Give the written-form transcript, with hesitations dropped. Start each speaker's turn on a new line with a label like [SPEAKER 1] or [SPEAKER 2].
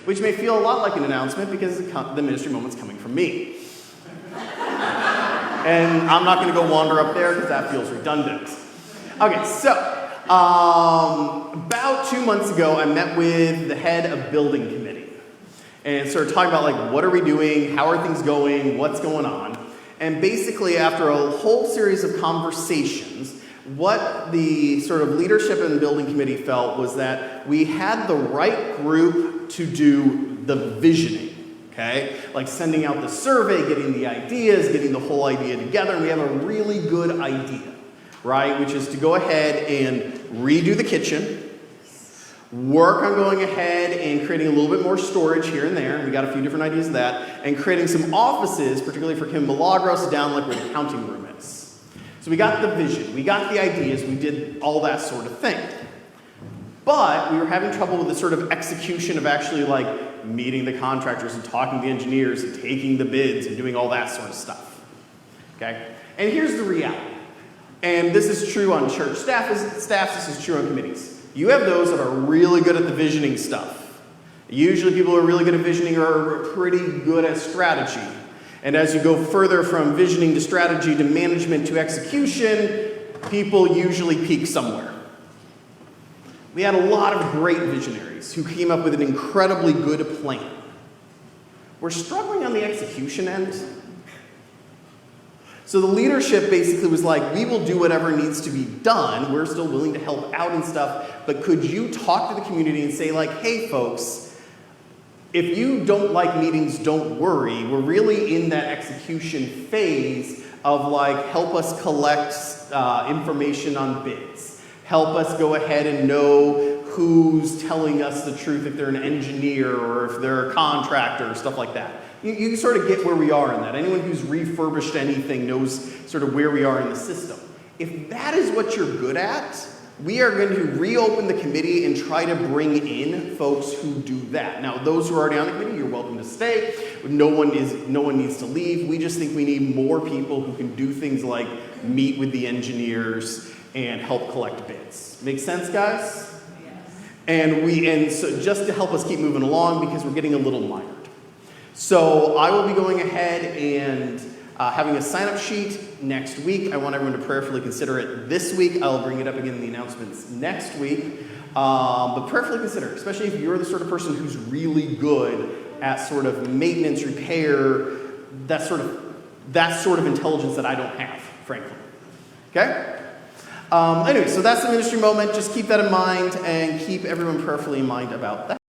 [SPEAKER 1] which may feel a lot like an announcement because the ministry moment's coming from me. And I'm not going to go wander up there because that feels redundant. Okay, so about 2 months ago, I met with the head of building committee and started talking about like, what are we doing? How are things going? What's going on? And basically, after a whole series of conversations, what the sort of leadership in the building committee felt was that we had the right group to do the visioning. Okay? Like sending out the survey, getting the ideas, getting the whole idea together, and we have a really good idea, right? Which is to go ahead and redo the kitchen, work on going ahead and creating a little bit more storage here and there. We got a few different ideas of that, and creating some offices, particularly for Kim Milagros, down like where the counting room is. So we got the vision, we got the ideas, we did all that sort of thing. But we were having trouble with the sort of execution of actually like meeting the contractors and talking to the engineers and taking the bids and doing all that sort of stuff. Okay? And here's the reality. And this is true on church staffs, this is true on committees. You have those that are really good at the visioning stuff. Usually people who are really good at visioning are pretty good at strategy. And as you go further from visioning to strategy to management to execution, people usually peak somewhere. We had a lot of great visionaries who came up with an incredibly good plan. We're struggling on the execution end. So the leadership basically was like, we will do whatever needs to be done. We're still willing to help out and stuff, but could you talk to the community and say like, hey folks, if you don't like meetings, don't worry. We're really in that execution phase of like, help us collect information on bids. Help us go ahead and know who's telling us the truth, if they're an engineer or if they're a contractor, stuff like that. You sort of get where we are in that. Anyone who's refurbished anything knows sort of where we are in the system. If that is what you're good at, we are going to reopen the committee and try to bring in folks who do that. Now, those who are already on the committee, you're welcome to stay. No one needs to leave. We just think we need more people who can do things like meet with the engineers and help collect bids. Make sense, guys? Yes. And so just to help us keep moving along because we're getting a little mired. So I will be going ahead and having a sign-up sheet next week. I want everyone to prayerfully consider it this week. I'll bring it up again in the announcements next week. But prayerfully consider it, especially if you're the sort of person who's really good at sort of maintenance, repair, that sort of intelligence that I don't have, frankly. Okay? Anyway, so that's the ministry moment. Just keep that in mind and keep everyone prayerfully in mind about that.